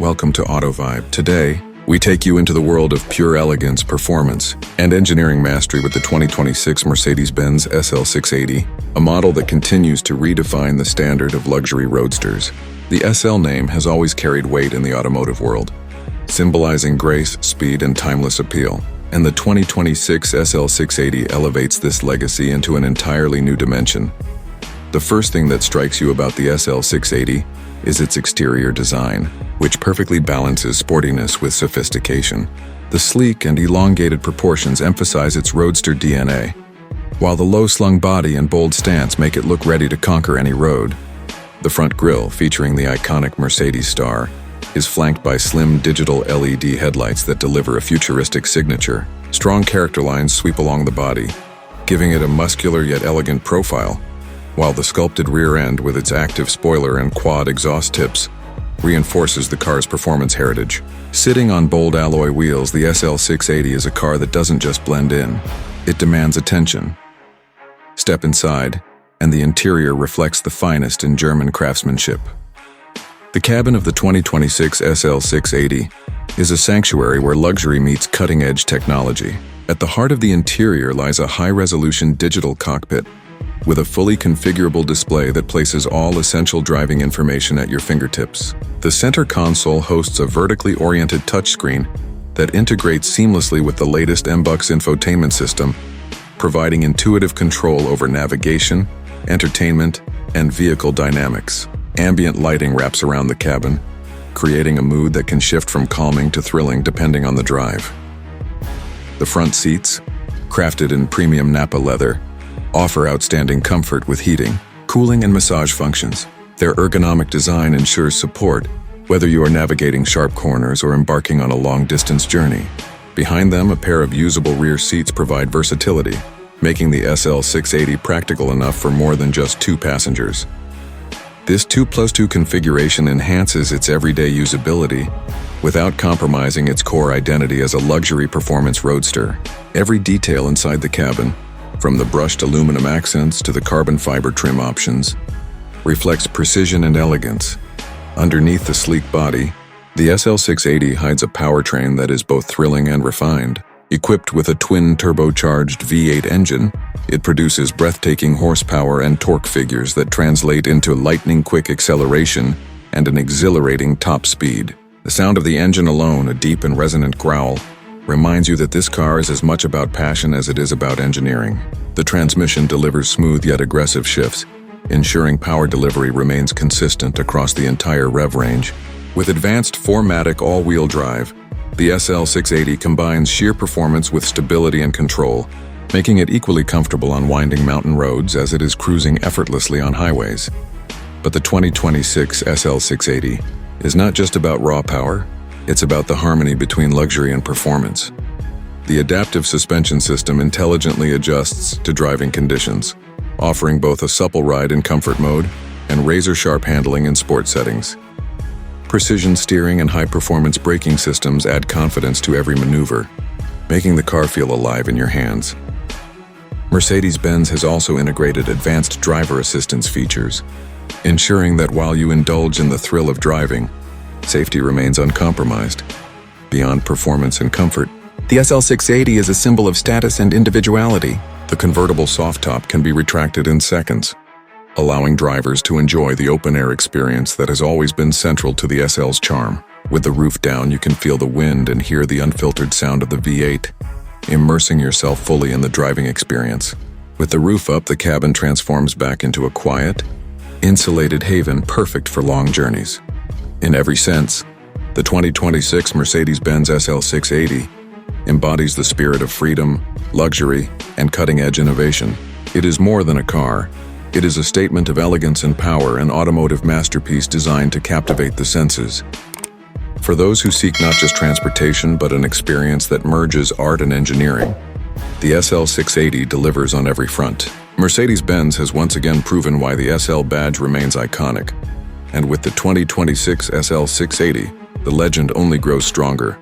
welcome to Auto Vibe. Today, we take you into the world of pure elegance, performance, and engineering mastery with the 2026 Mercedes-Benz SL 680, a model that continues to redefine the standard of luxury roadsters. The SL name has always carried weight in the automotive world, symbolizing grace, speed, and timeless appeal. And the 2026 SL 680 elevates this legacy into an entirely new dimension. The first thing that strikes you about the SL 680 is its exterior design, which perfectly balances sportiness with sophistication. The sleek and elongated proportions emphasize its roadster DNA, while the low-slung body and bold stance make it look ready to conquer any road. The front grille, featuring the iconic Mercedes star, is flanked by slim digital LED headlights that deliver a futuristic signature. Strong character lines sweep along the body, giving it a muscular yet elegant profile, while the sculpted rear end with its active spoiler and quad exhaust tips reinforces the car's performance heritage. Sitting on bold alloy wheels, the SL 680 is a car that doesn't just blend in, it demands attention. Step inside, and the interior reflects the finest in German craftsmanship. The cabin of the 2026 SL 680 is a sanctuary where luxury meets cutting-edge technology. At the heart of the interior lies a high-resolution digital cockpit with a fully configurable display that places all essential driving information at your fingertips. The center console hosts a vertically oriented touchscreen that integrates seamlessly with the latest MBUX infotainment system, providing intuitive control over navigation, entertainment, and vehicle dynamics. Ambient lighting wraps around the cabin, creating a mood that can shift from calming to thrilling depending on the drive. The front seats, crafted in premium Nappa leather, offer outstanding comfort with heating, cooling, and massage functions. Their ergonomic design ensures support, whether you are navigating sharp corners or embarking on a long-distance journey. Behind them, a pair of usable rear seats provide versatility, making the SL 680 practical enough for more than just two passengers. This 2+2 configuration enhances its everyday usability without compromising its core identity as a luxury performance roadster. Every detail inside the cabin, from the brushed aluminum accents to the carbon fiber trim options, reflects precision and elegance. Underneath the sleek body, the SL 680 hides a powertrain that is both thrilling and refined. Equipped with a twin-turbocharged V8 engine, it produces breathtaking horsepower and torque figures that translate into lightning-quick acceleration and an exhilarating top speed. The sound of the engine alone, a deep and resonant growl, reminds you that this car is as much about passion as it is about engineering. The transmission delivers smooth yet aggressive shifts, ensuring power delivery remains consistent across the entire rev range. With advanced 4MATIC all-wheel drive, the SL 680 combines sheer performance with stability and control, making it equally comfortable on winding mountain roads as it is cruising effortlessly on highways. But the 2026 SL 680 is not just about raw power, it's about the harmony between luxury and performance. The adaptive suspension system intelligently adjusts to driving conditions, offering both a supple ride in comfort mode and razor-sharp handling in sport settings. Precision steering and high-performance braking systems add confidence to every maneuver, making the car feel alive in your hands. Mercedes-Benz has also integrated advanced driver assistance features, ensuring that while you indulge in the thrill of driving, safety remains uncompromised. Beyond performance and comfort, the SL 680 is a symbol of status and individuality. The convertible soft top can be retracted in seconds, allowing drivers to enjoy the open-air experience that has always been central to the SL's charm. With the roof down, you can feel the wind and hear the unfiltered sound of the V8, immersing yourself fully in the driving experience. With the roof up, the cabin transforms back into a quiet, insulated haven perfect for long journeys. In every sense, the 2026 Mercedes-Benz SL 680 embodies the spirit of freedom, luxury, and cutting-edge innovation. It is more than a car. It is a statement of elegance and power, an automotive masterpiece designed to captivate the senses. For those who seek not just transportation but an experience that merges art and engineering, the SL 680 delivers on every front. Mercedes-Benz has once again proven why the SL badge remains iconic. And with the 2026 SL 680, the legend only grows stronger.